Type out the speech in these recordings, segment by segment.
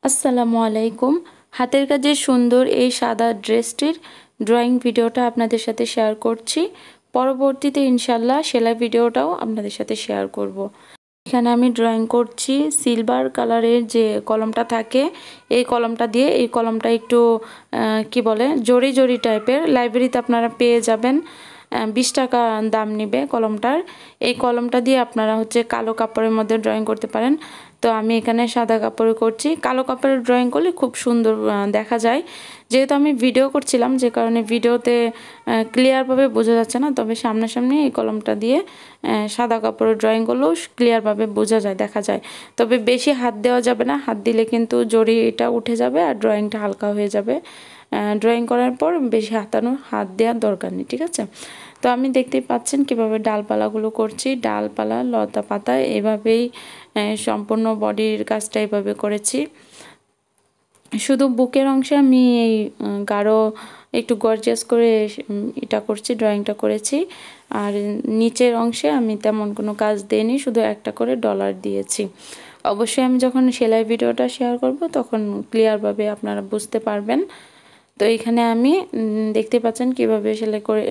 আসসালামু আলাইকুম। হাতের কাজে সুন্দর এই সাদা ড্রেসটির ড্রয়িং ভিডিওটা আপনাদের সাথে শেয়ার করছি। পরবর্তীতে ইনশাল্লাহ সেলাই ভিডিওটাও আপনাদের সাথে শেয়ার করব। এখানে আমি ড্রয়িং করছি সিলভার কালারের যে কলমটা থাকে এই কলমটা দিয়ে। এই কলমটা একটু কি বলে জরি জরি টাইপের, লাইব্রেরিতে আপনারা পেয়ে যাবেন। 20 টাকা দাম নেবে কলমটার। এই কলমটা দিয়ে আপনারা কালো কাপড়ের মধ্যে ড্রয়িং করতে পারেন। তো আমি এখানে সাদা কাপড়ে করছি। কালো কাপড়ের ড্রয়িং করলে খুব সুন্দর দেখা যায়। যেহেতু আমি ভিডিও করছিলাম, যে কারণে ভিডিওতে ক্লিয়ারভাবে বোঝা যাচ্ছে না, তবে সামনাসামনি এই কলমটা দিয়ে সাদা কাপড়ের ড্রয়িং করলেও ক্লিয়ারভাবে বোঝা যায়, দেখা যায়। তবে বেশি হাত দেওয়া যাবে না, হাত দিলে কিন্তু জরিটা উঠে যাবে আর ড্রয়িংটা হালকা হয়ে যাবে। ড্রয়িং করার পর বেশি হাত দেওয়ার দরকার নেই, ঠিক আছে। তো আমি দেখতেই পাচ্ছেন কিভাবে ডালপালাগুলো করছি। ডালপালা, লতা পাতা এভাবেই সম্পূর্ণ বডির কাজটা এভাবে করেছি। শুধু বুকের অংশে আমি এই গাঢ় একটু গর্জিয়াস করে এটা করছি, ড্রয়িংটা করেছি। আর নিচের অংশে আমি তেমন কোনো কাজ দিইনি, শুধু একটা করে ডলার দিয়েছি। অবশ্যই আমি যখন সেলাই ভিডিওটা শেয়ার করব তখন ক্লিয়ারভাবে আপনারা বুঝতে পারবেন। তো এখানে আমি দেখতে পাচ্ছেন কিভাবে সেলাই করে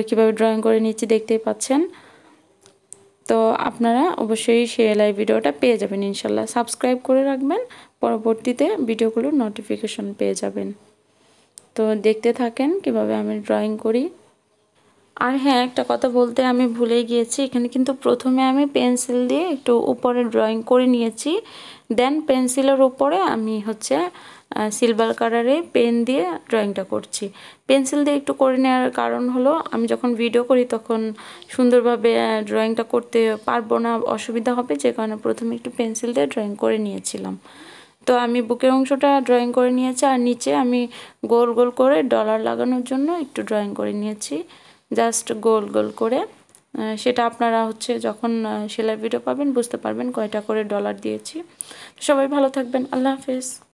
কিভাবে ড্রয়িং করে নিচ্ছি দেখতেই পাচ্ছেন। তো আপনারা অবশ্যই সেলাই ভিডিওটা পেয়ে যাবেন ইনশাল্লাহ। সাবস্ক্রাইব করে রাখবেন, পরবর্তীতে ভিডিওগুলোর নোটিফিকেশন পেয়ে যাবেন। তো দেখতে থাকেন কিভাবে আমি ড্রয়িং করি। আর হ্যাঁ, একটা কথা বলতে আমি ভুলে গিয়েছি, এখানে কিন্তু প্রথমে আমি পেন্সিল দিয়ে একটু উপরে ড্রয়িং করে নিয়েছি। দেন পেন্সিলের উপরে আমি সিলভার কালারে পেন দিয়ে ড্রয়িংটা করছি। পেন্সিল দিয়ে একটু করে নেওয়ার কারণ হলো, আমি যখন ভিডিও করি তখন সুন্দরভাবে ড্রয়িংটা করতে পারবো না, অসুবিধা হবে, যে কারণে প্রথমে একটু পেন্সিল দিয়ে ড্রয়িং করে নিয়েছিলাম। তো আমি বুকের অংশটা ড্রয়িং করে নিয়েছি, আর নিচে আমি গোল গোল করে ডলার লাগানোর জন্য একটু ড্রয়িং করে নিয়েছি, জাস্ট গোল গোল করে। সেটা আপনারা যখন সেলাই ভিডিও পাবেন বুঝতে পারবেন কয়টা করে ডলার দিয়েছি। সবাই ভালো থাকবেন, আল্লাহ হাফেজ।